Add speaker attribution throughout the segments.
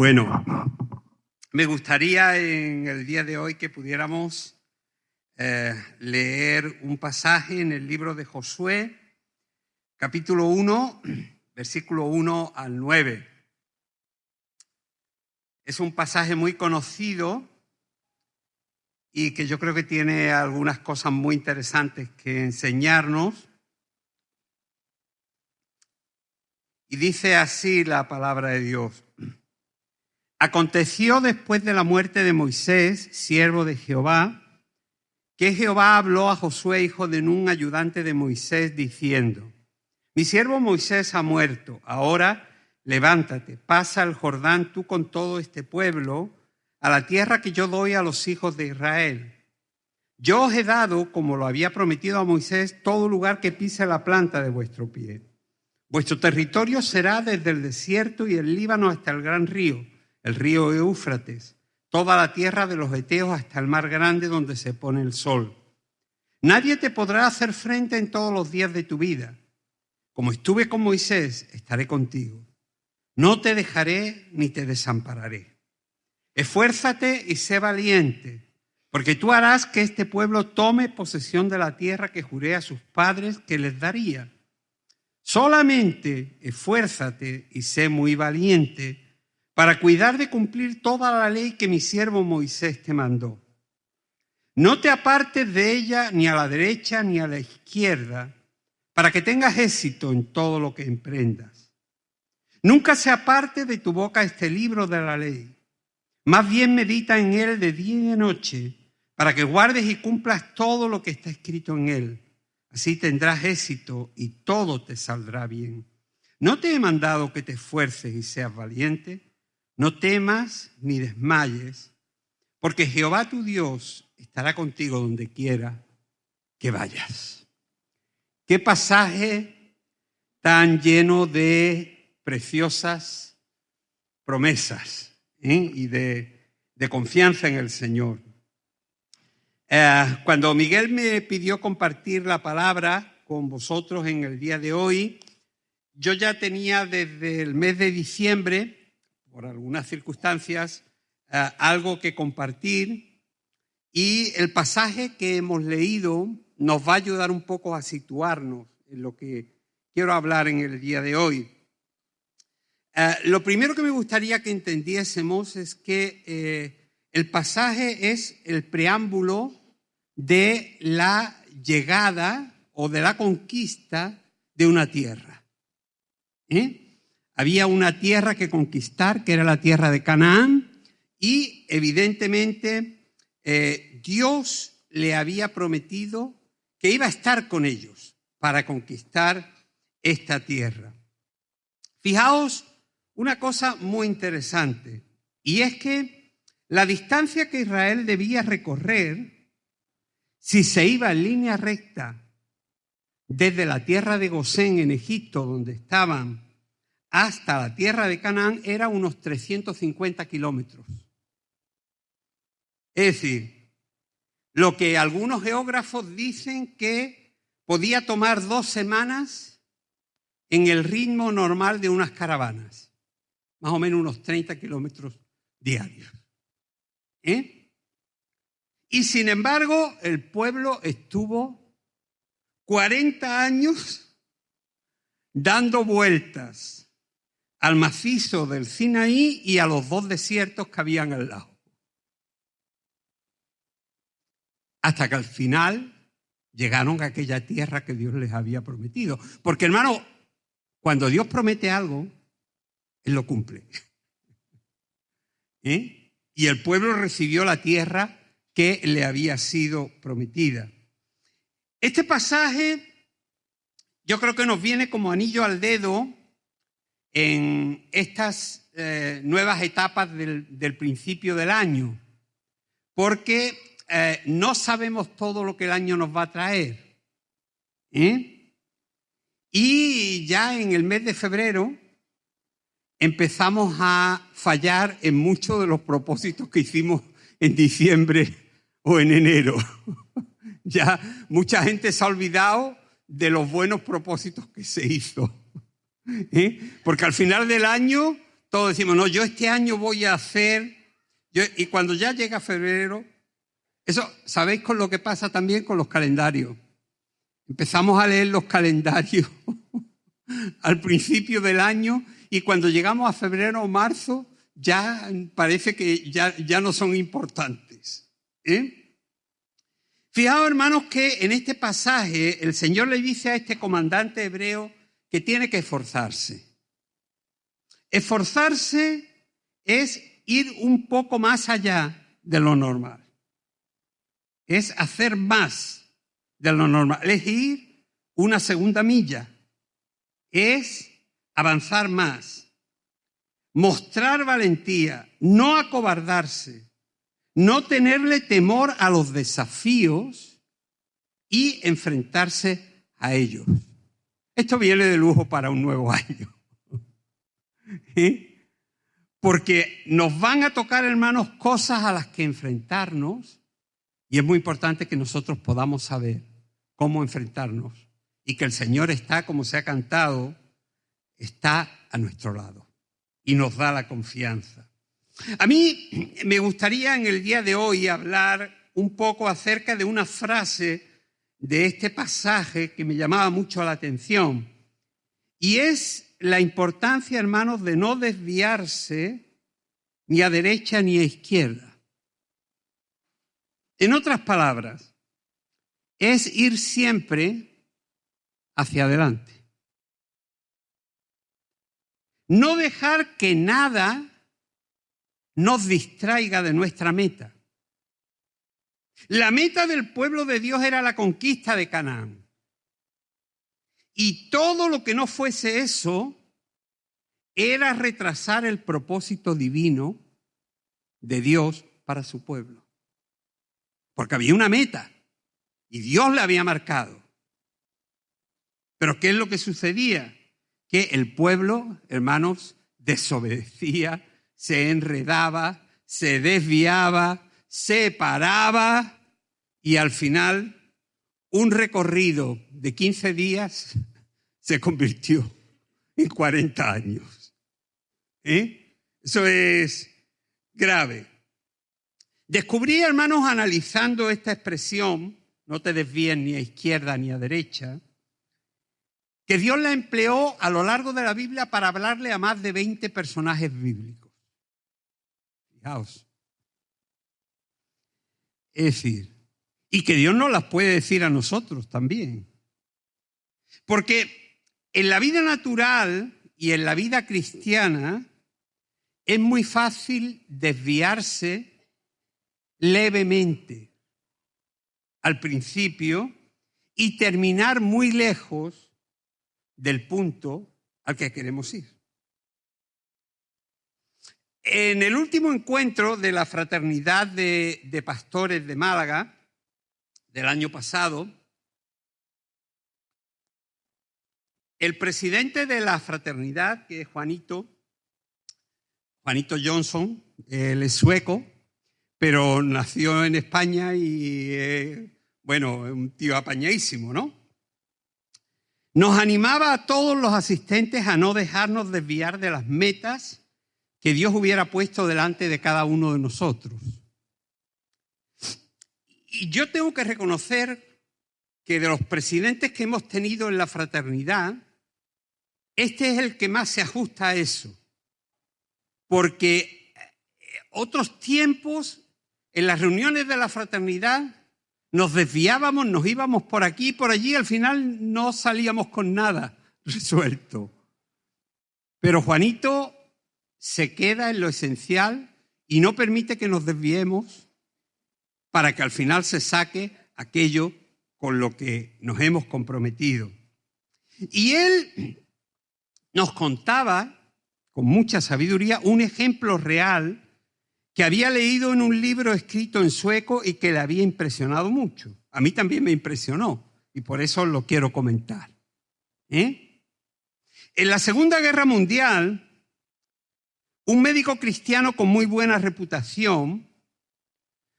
Speaker 1: Bueno, me gustaría en el día de hoy que pudiéramos leer un pasaje en el libro de Josué, capítulo 1, versículo 1 al 9. Es un pasaje muy conocido y que yo creo que tiene algunas cosas muy interesantes que enseñarnos. Y dice así la palabra de Dios. Aconteció después de la muerte de Moisés, siervo de Jehová, que Jehová habló a Josué, hijo de Nun, ayudante de Moisés, diciendo: Mi siervo Moisés ha muerto. Ahora levántate, pasa el Jordán tú con todo este pueblo a la tierra que yo doy a los hijos de Israel. Yo os he dado, como lo había prometido a Moisés, todo lugar que pise la planta de vuestro pie. Vuestro territorio será desde el desierto y el Líbano hasta el gran río, el río Éufrates, toda la tierra de los heteos hasta el mar grande donde se pone el sol. Nadie te podrá hacer frente en todos los días de tu vida. Como estuve con Moisés, estaré contigo. No te dejaré ni te desampararé. Esfuérzate y sé valiente, porque tú harás que este pueblo tome posesión de la tierra que juré a sus padres que les daría. Solamente esfuérzate y sé muy valiente para cuidar de cumplir toda la ley que mi siervo Moisés te mandó. No te apartes de ella ni a la derecha ni a la izquierda, para que tengas éxito en todo lo que emprendas. Nunca se aparte de tu boca este libro de la ley. Más bien medita en él de día y de noche, para que guardes y cumplas todo lo que está escrito en él. Así tendrás éxito y todo te saldrá bien. ¿No te he mandado que te esfuerces y seas valiente? No temas ni desmayes, porque Jehová tu Dios estará contigo donde quiera que vayas. Qué pasaje tan lleno de preciosas promesas y de confianza en el Señor. Cuando Miguel me pidió compartir la palabra con vosotros en el día de hoy, yo ya tenía desde el mes de diciembre, por algunas circunstancias, algo que compartir, y el pasaje que hemos leído nos va a ayudar un poco a situarnos en lo que quiero hablar en el día de hoy. Lo primero que me gustaría que entendiésemos es que el pasaje es el preámbulo de la llegada o de la conquista de una tierra. Había una tierra que conquistar, que era la tierra de Canaán, y evidentemente Dios le había prometido que iba a estar con ellos para conquistar esta tierra. Fijaos una cosa muy interesante, y es que la distancia que Israel debía recorrer, si se iba en línea recta desde la tierra de Gosén en Egipto, donde estaban, hasta la tierra de Canaán, era unos 350 kilómetros. Es decir, lo que algunos geógrafos dicen que podía tomar 2 semanas en el ritmo normal de unas caravanas, más o menos unos 30 kilómetros diarios. Y sin embargo, el pueblo estuvo 40 años dando vueltas al macizo del Sinaí y a los 2 desiertos que habían al lado. Hasta que al final llegaron a aquella tierra que Dios les había prometido. Porque, hermano, cuando Dios promete algo, Él lo cumple. Y el pueblo recibió la tierra que le había sido prometida. Este pasaje yo creo que nos viene como anillo al dedo en estas nuevas etapas del principio del año, porque no sabemos todo lo que el año nos va a traer. Y ya en el mes de febrero empezamos a fallar en muchos de los propósitos que hicimos en diciembre o en enero. Ya mucha gente se ha olvidado de los buenos propósitos que se hizo. Porque al final del año Todos decimos, no, yo este año voy a hacer... y cuando ya llega febrero, eso, ¿sabéis con lo que pasa también con los calendarios? Empezamos a leer los calendarios al principio del año y cuando llegamos a febrero o marzo ya parece que ya no son importantes. Fijaos, hermanos, que en este pasaje el Señor le dice a este comandante hebreo que tiene que esforzarse. Esforzarse es ir un poco más allá de lo normal. Es hacer más de lo normal. Es ir una segunda milla. Es avanzar más. Mostrar valentía. No acobardarse. No tenerle temor a los desafíos y enfrentarse a ellos. Esto viene de lujo para un nuevo año. Porque nos van a tocar, hermanos, cosas a las que enfrentarnos y es muy importante que nosotros podamos saber cómo enfrentarnos y que el Señor está, como se ha cantado, está a nuestro lado y nos da la confianza. A mí me gustaría en el día de hoy hablar un poco acerca de una frase de este pasaje que me llamaba mucho la atención y es la importancia, hermanos, de no desviarse ni a derecha ni a izquierda. En otras palabras, es ir siempre hacia adelante. No dejar que nada nos distraiga de nuestra meta. La meta del pueblo de Dios era la conquista de Canaán. Y todo lo que no fuese eso era retrasar el propósito divino de Dios para su pueblo. Porque había una meta y Dios la había marcado. Pero ¿qué es lo que sucedía? Que el pueblo, hermanos, desobedecía, se enredaba, se desviaba, se paraba y al final un recorrido de 15 días se convirtió en 40 años. Eso es grave. Descubrí, hermanos, analizando esta expresión, no te desvíes ni a izquierda ni a derecha, que Dios la empleó a lo largo de la Biblia para hablarle a más de 20 personajes bíblicos. Fijaos. Es decir, y que Dios nos las puede decir a nosotros también. Porque en la vida natural y en la vida cristiana es muy fácil desviarse levemente al principio y terminar muy lejos del punto al que queremos ir. En el último encuentro de la Fraternidad de Pastores de Málaga del año pasado, el presidente de la fraternidad, que es Juanito Johnson, él es sueco, pero nació en España y, bueno, es un tío apañadísimo, ¿no? Nos animaba a todos los asistentes a no dejarnos desviar de las metas que Dios hubiera puesto delante de cada uno de nosotros. Y yo tengo que reconocer que de los presidentes que hemos tenido en la fraternidad, este es el que más se ajusta a eso. Porque otros tiempos, en las reuniones de la fraternidad, nos desviábamos, nos íbamos por aquí y por allí, al final no salíamos con nada resuelto. Pero Juanito se queda en lo esencial y no permite que nos desviemos para que al final se saque aquello con lo que nos hemos comprometido. Y él nos contaba, con mucha sabiduría, un ejemplo real que había leído en un libro escrito en sueco y que le había impresionado mucho. A mí también me impresionó y por eso lo quiero comentar. En la Segunda Guerra Mundial, un médico cristiano con muy buena reputación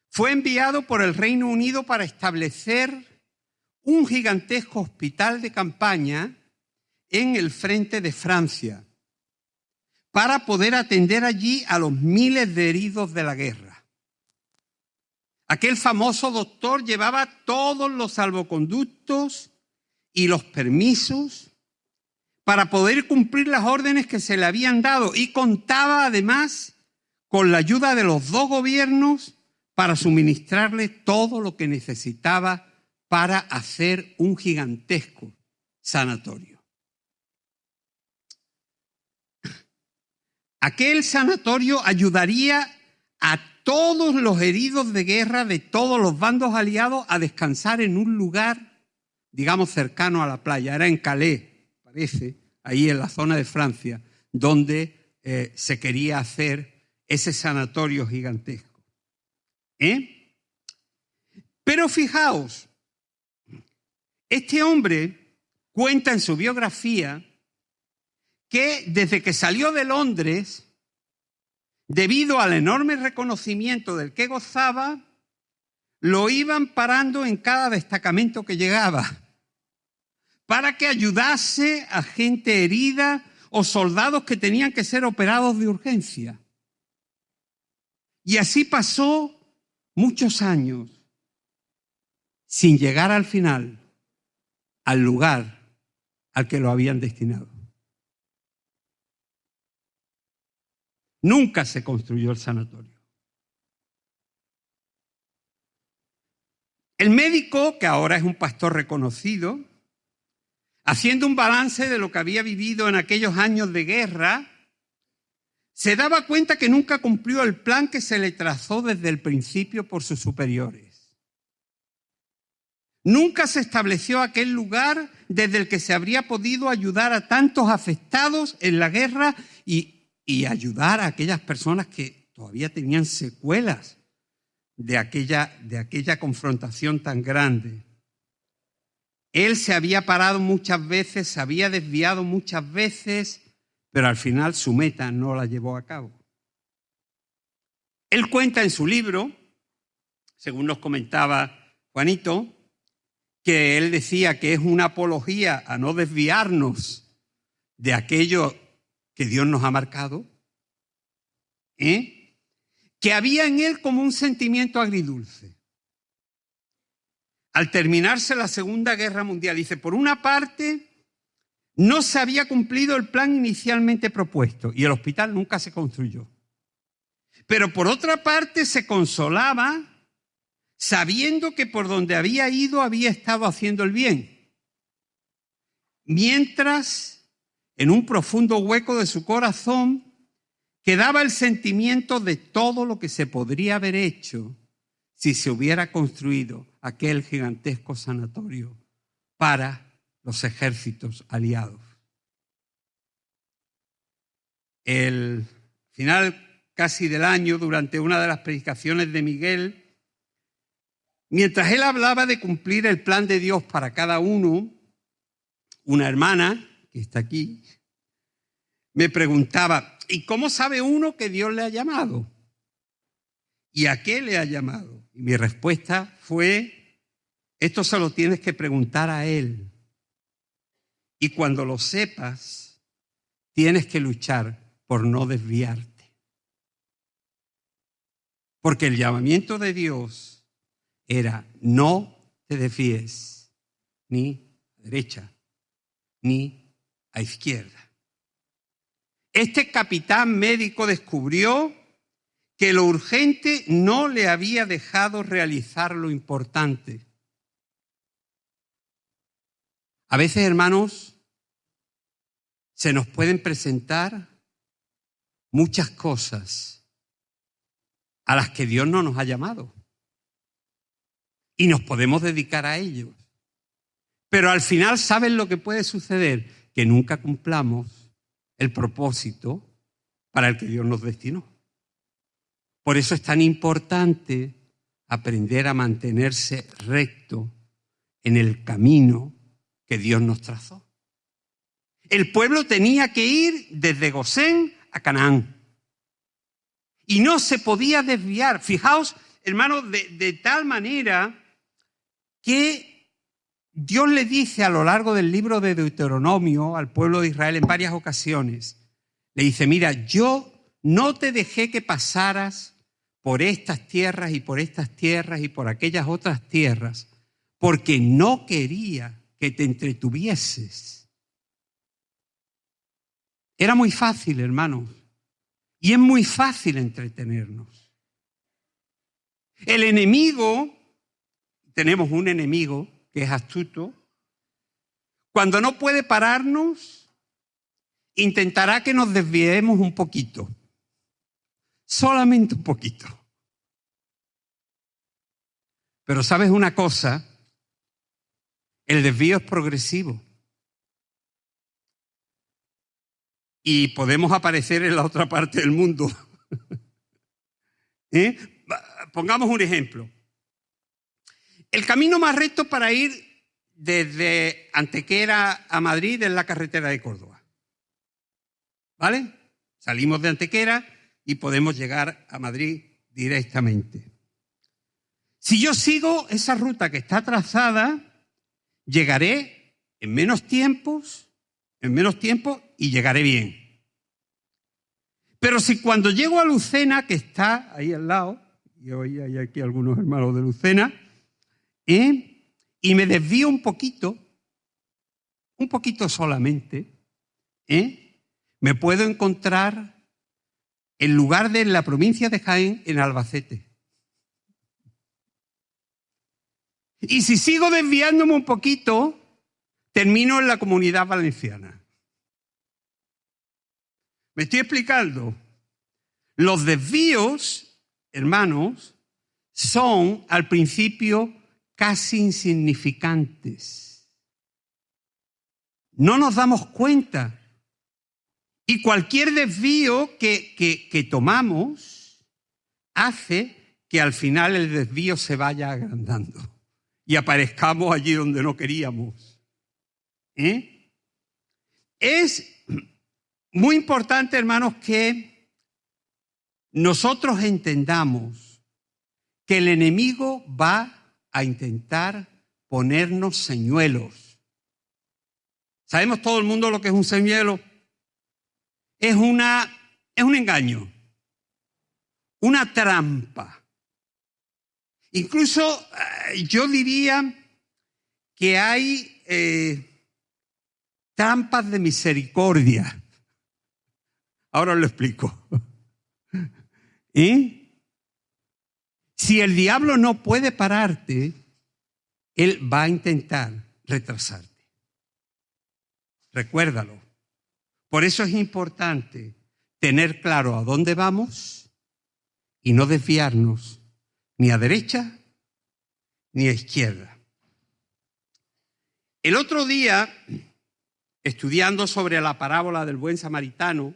Speaker 1: fue enviado por el Reino Unido para establecer un gigantesco hospital de campaña en el frente de Francia, para poder atender allí a los miles de heridos de la guerra. Aquel famoso doctor llevaba todos los salvoconductos y los permisos para poder cumplir las órdenes que se le habían dado, y contaba además con la ayuda de los dos gobiernos para suministrarle todo lo que necesitaba para hacer un gigantesco sanatorio. Aquel sanatorio ayudaría a todos los heridos de guerra de todos los bandos aliados a descansar en un lugar, digamos, cercano a la playa. Era en Calais, parece, ahí en la zona de Francia, donde se quería hacer ese sanatorio gigantesco. Pero fijaos, este hombre cuenta en su biografía que desde que salió de Londres, debido al enorme reconocimiento del que gozaba, lo iban parando en cada destacamento que llegaba para que ayudase a gente herida o soldados que tenían que ser operados de urgencia. Y así pasó muchos años sin llegar al final al lugar al que lo habían destinado. Nunca se construyó el sanatorio. El médico, que ahora es un pastor reconocido, haciendo un balance de lo que había vivido en aquellos años de guerra, se daba cuenta que nunca cumplió el plan que se le trazó desde el principio por sus superiores. Nunca se estableció aquel lugar desde el que se habría podido ayudar a tantos afectados en la guerra y ayudar a aquellas personas que todavía tenían secuelas de aquella confrontación tan grande. Él se había parado muchas veces, se había desviado muchas veces, pero al final su meta no la llevó a cabo. Él cuenta en su libro, según nos comentaba Juanito, que él decía que es una apología a no desviarnos de aquello que Dios nos ha marcado, que había en él como un sentimiento agridulce. Al terminarse la Segunda Guerra Mundial, dice, por una parte, no se había cumplido el plan inicialmente propuesto y el hospital nunca se construyó. Pero por otra parte se consolaba sabiendo que por donde había ido había estado haciendo el bien. Mientras, en un profundo hueco de su corazón, quedaba el sentimiento de todo lo que se podría haber hecho si se hubiera construido aquel gigantesco sanatorio para los ejércitos aliados. El final casi del año, durante una de las predicaciones de Miguel, mientras él hablaba de cumplir el plan de Dios para cada uno, una hermana, que está aquí, me preguntaba, ¿y cómo sabe uno que Dios le ha llamado? ¿Y a qué le ha llamado? Y mi respuesta fue, esto se lo tienes que preguntar a Él. Y cuando lo sepas, tienes que luchar por no desviarte. Porque el llamamiento de Dios era, no te desvíes ni a derecha ni a izquierda. Este capitán médico descubrió que lo urgente no le había dejado realizar lo importante. A veces, hermanos, se nos pueden presentar muchas cosas a las que Dios no nos ha llamado y nos podemos dedicar a ellos. Pero al final, ¿saben lo que puede suceder? Que nunca cumplamos el propósito para el que Dios nos destinó. Por eso es tan importante aprender a mantenerse recto en el camino que Dios nos trazó. El pueblo tenía que ir desde Gosén a Canaán y no se podía desviar. Fijaos, hermanos, de tal manera que Dios le dice a lo largo del libro de Deuteronomio al pueblo de Israel en varias ocasiones, Le dice, mira, yo no te dejé que pasaras por estas tierras y por estas tierras y por aquellas otras tierras, porque no quería que te entretuvieses. Era muy fácil, hermanos, y es muy fácil entretenernos. El enemigo, tenemos un enemigo que es astuto, cuando no puede pararnos, intentará que nos desviemos un poquito, solamente un poquito. Pero ¿sabes una cosa? El desvío es progresivo. Y podemos aparecer en la otra parte del mundo. Pongamos un ejemplo. El camino más recto para ir desde Antequera a Madrid es la carretera de Córdoba. ¿Vale? Salimos de Antequera y podemos llegar a Madrid directamente. Si yo sigo esa ruta que está trazada, llegaré en menos tiempo y llegaré bien. Pero si cuando llego a Lucena, que está ahí al lado, y hoy hay aquí algunos hermanos de Lucena, y me desvío un poquito solamente, me puedo encontrar en lugar de en la provincia de Jaén, en Albacete. Y si sigo desviándome un poquito, termino en la Comunidad Valenciana. ¿Me estoy explicando? Los desvíos, hermanos, son al principio casi insignificantes. No nos damos cuenta. Y cualquier desvío que tomamos hace que al final el desvío se vaya agrandando y aparezcamos allí donde no queríamos. Es muy importante, hermanos, que nosotros entendamos que el enemigo va a intentar ponernos señuelos. ¿Sabemos todo el mundo lo que es un señuelo? Es un engaño, una trampa. Incluso yo diría que hay trampas de misericordia. Ahora os lo explico. Si el diablo no puede pararte, él va a intentar retrasarte. Recuérdalo. Por eso es importante tener claro a dónde vamos y no desviarnos ni a derecha ni a izquierda. El otro día, estudiando sobre la parábola del buen samaritano,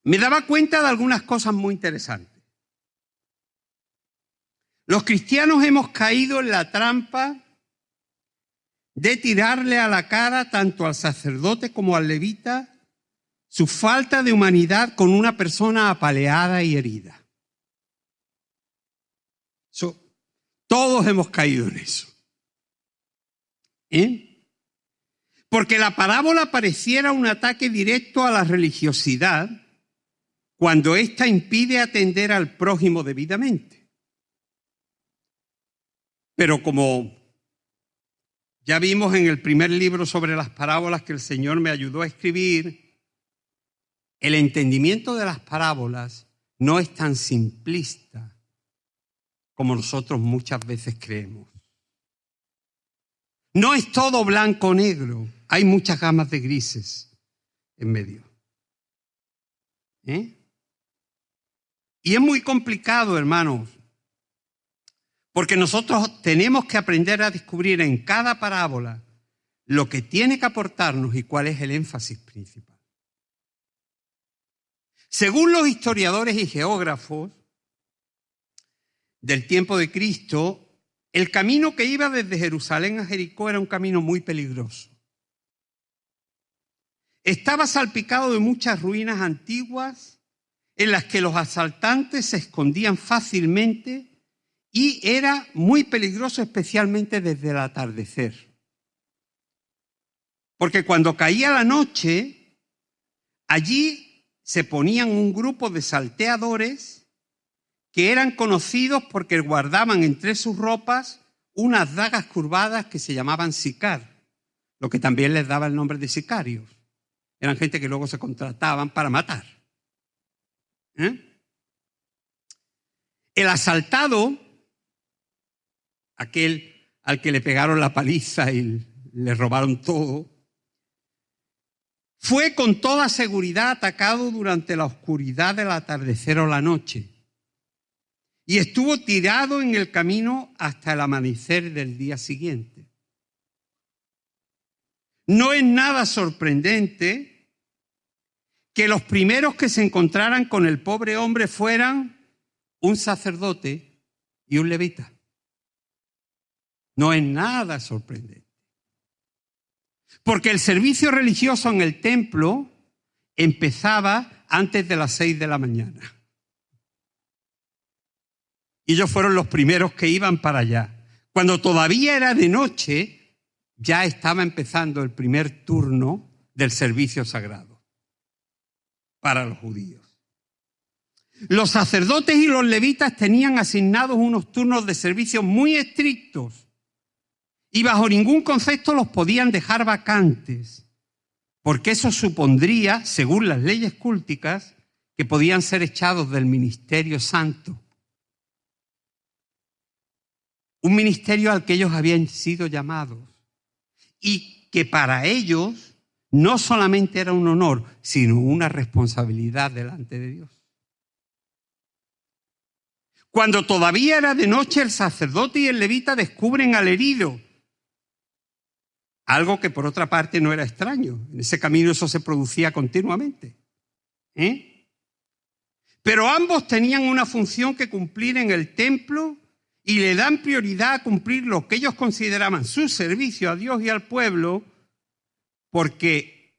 Speaker 1: me daba cuenta de algunas cosas muy interesantes. Los cristianos hemos caído en la trampa de tirarle a la cara tanto al sacerdote como al levita su falta de humanidad con una persona apaleada y herida. Todos hemos caído en eso. Porque la parábola pareciera un ataque directo a la religiosidad cuando ésta impide atender al prójimo debidamente. Pero como ya vimos en el primer libro sobre las parábolas que el Señor me ayudó a escribir, el entendimiento de las parábolas no es tan simplista como nosotros muchas veces creemos. No es todo blanco o negro, hay muchas gamas de grises en medio. Y es muy complicado, hermanos, porque nosotros tenemos que aprender a descubrir en cada parábola lo que tiene que aportarnos y cuál es el énfasis principal. Según los historiadores y geógrafos del tiempo de Cristo, el camino que iba desde Jerusalén a Jericó era un camino muy peligroso. Estaba salpicado de muchas ruinas antiguas en las que los asaltantes se escondían fácilmente y era muy peligroso especialmente desde el atardecer. Porque cuando caía la noche, allí se ponían un grupo de salteadores que eran conocidos porque guardaban entre sus ropas unas dagas curvadas que se llamaban sicar, lo que también les daba el nombre de sicarios. Eran gente que luego se contrataban para matar. El asaltado, aquel al que le pegaron la paliza y le robaron todo, fue con toda seguridad atacado durante la oscuridad del atardecer o la noche y estuvo tirado en el camino hasta el amanecer del día siguiente. No es nada sorprendente que los primeros que se encontraran con el pobre hombre fueran un sacerdote y un levita. No es nada sorprendente. Porque el servicio religioso en el templo empezaba antes de las 6 de la mañana. Y ellos fueron los primeros que iban para allá. Cuando todavía era de noche, ya estaba empezando el primer turno del servicio sagrado para los judíos. Los sacerdotes y los levitas tenían asignados unos turnos de servicio muy estrictos y bajo ningún concepto los podían dejar vacantes, porque eso supondría, según las leyes culticas, que podían ser echados del ministerio santo. Un ministerio al que ellos habían sido llamados y que para ellos no solamente era un honor, sino una responsabilidad delante de Dios. Cuando todavía era de noche, el sacerdote y el levita descubren al herido. Algo que por otra parte no era extraño. En ese camino eso se producía continuamente. Pero ambos tenían una función que cumplir en el templo y le dan prioridad a cumplir lo que ellos consideraban su servicio a Dios y al pueblo, porque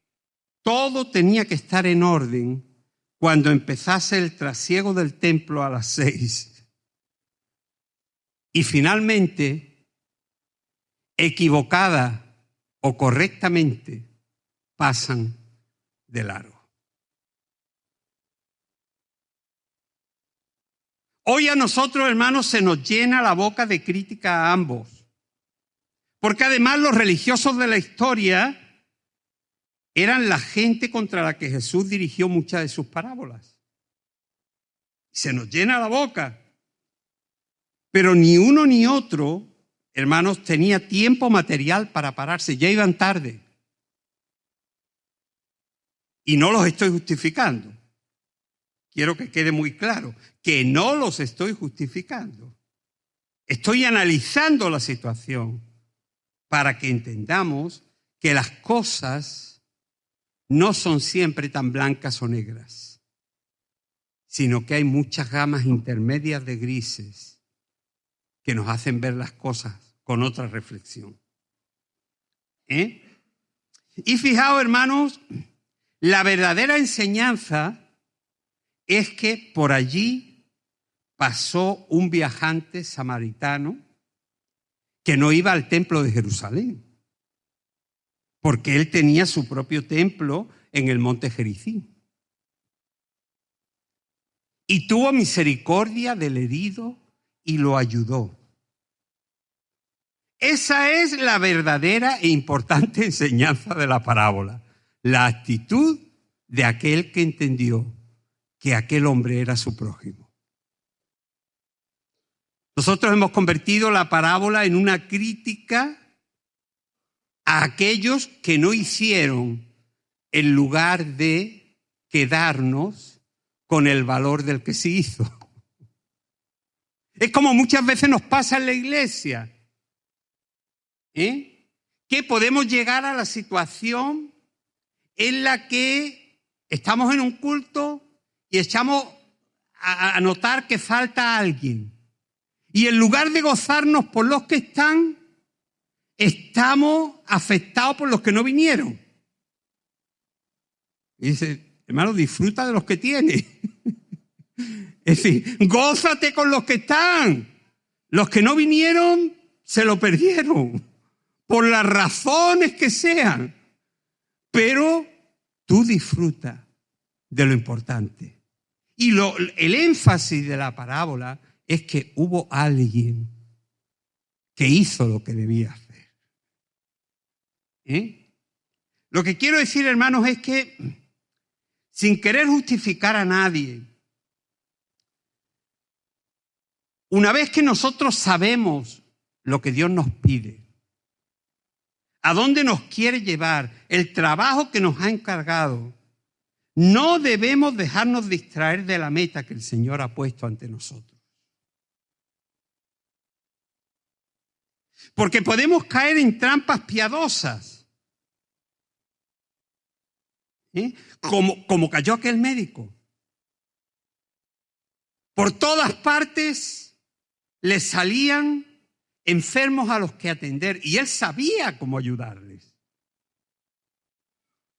Speaker 1: todo tenía que estar en orden cuando empezase el trasiego del templo a las 6. Y finalmente, equivocada o correctamente, pasan de largo. Hoy a nosotros, hermanos, se nos llena la boca de crítica a ambos, porque además los religiosos de la historia eran la gente contra la que Jesús dirigió muchas de sus parábolas. Se nos llena la boca, pero ni uno ni otro, hermanos, tenía tiempo material para pararse, ya iban tarde. Y no los estoy justificando. Quiero que quede muy claro que no los estoy justificando. Estoy analizando la situación para que entendamos que las cosas no son siempre tan blancas o negras, sino que hay muchas gamas intermedias de grises que nos hacen ver las cosas con otra reflexión. Y fijaos, hermanos, la verdadera enseñanza es que por allí pasó un viajante samaritano que no iba al templo de Jerusalén, porque él tenía su propio templo en el monte Gerizim. Y tuvo misericordia del herido y lo ayudó. Esa es la verdadera e importante enseñanza de la parábola. La actitud de aquel que entendió que aquel hombre era su prójimo. Nosotros hemos convertido la parábola en una crítica a aquellos que no hicieron en lugar de quedarnos con el valor del que se hizo. Es como muchas veces nos pasa en la iglesia, que podemos llegar a la situación en la que estamos en un culto y echamos a notar que falta alguien. Y en lugar de gozarnos por los que están, estamos afectados por los que no vinieron. Y dice, hermano, disfruta de los que tienes. Es decir, gózate con los que están. Los que no vinieron se lo perdieron, por las razones que sean. pero tú disfruta de lo importante. Y el énfasis de la parábola es que hubo alguien que hizo lo que debía hacer. Lo que quiero decir, hermanos, es que sin querer justificar a nadie, una vez que nosotros sabemos lo que Dios nos pide, a dónde nos quiere llevar, el trabajo que nos ha encargado, no debemos dejarnos distraer de la meta que el Señor ha puesto ante nosotros. Porque podemos caer en trampas piadosas, como cayó aquel médico. Por todas partes le salían enfermos a los que atender y él sabía cómo ayudarles.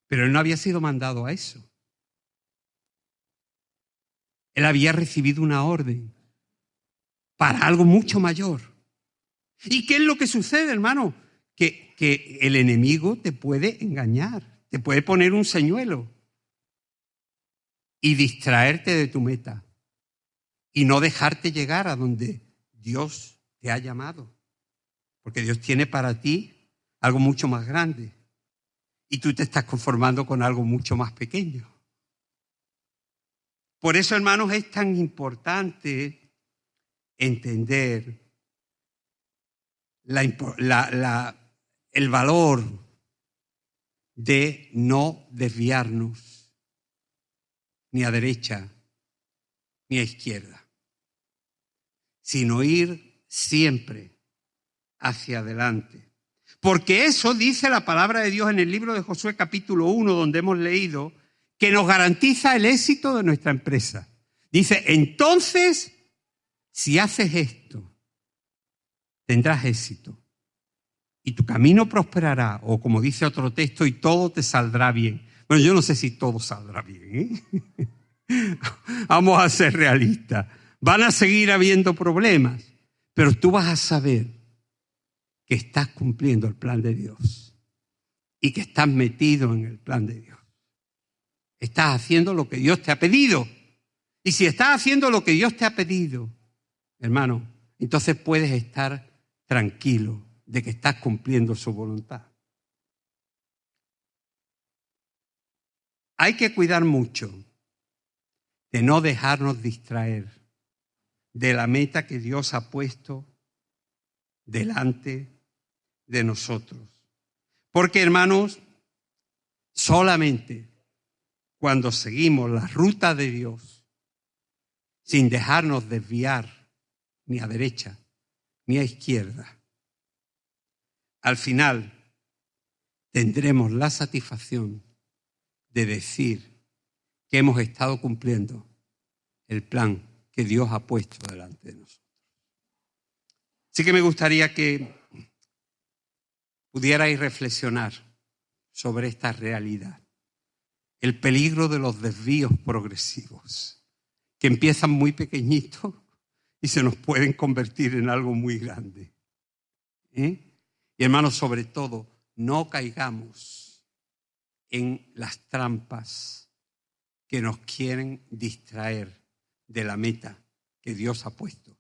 Speaker 1: Pero él no había sido mandado a eso. Él había recibido una orden para algo mucho mayor. ¿Y qué es lo que sucede, hermano? Que el enemigo te puede engañar, te puede poner un señuelo y distraerte de tu meta y no dejarte llegar a donde Dios te ha llamado. Porque Dios tiene para ti algo mucho más grande y tú te estás conformando con algo mucho más pequeño. Por eso, hermanos, es tan importante entender el valor de no desviarnos ni a derecha ni a izquierda, sino ir siempre hacia adelante. Porque eso dice la palabra de Dios en el libro de Josué capítulo 1, donde hemos leído que nos garantiza el éxito de nuestra empresa. Dice, entonces, si haces esto, tendrás éxito y tu camino prosperará, o como dice otro texto, y todo te saldrá bien. Bueno, yo no sé si todo saldrá bien, Vamos a ser realistas. Van a seguir habiendo problemas, pero tú vas a saber que estás cumpliendo el plan de Dios y que estás metido en el plan de Dios. Estás haciendo lo que Dios te ha pedido. Y si estás haciendo lo que Dios te ha pedido, hermano, entonces puedes estar tranquilo de que estás cumpliendo su voluntad. Hay que cuidar mucho de no dejarnos distraer de la meta que Dios ha puesto delante de nosotros. Porque, hermanos, solamente cuando seguimos la ruta de Dios, sin dejarnos desviar ni a derecha ni a izquierda, al final tendremos la satisfacción de decir que hemos estado cumpliendo el plan que Dios ha puesto delante de nosotros. Así que me gustaría que pudierais reflexionar sobre esta realidad. El peligro de los desvíos progresivos, que empiezan muy pequeñitos y se nos pueden convertir en algo muy grande. Y hermanos, sobre todo, no caigamos en las trampas que nos quieren distraer de la meta que Dios ha puesto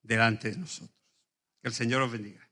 Speaker 1: delante de nosotros. Que el Señor os bendiga.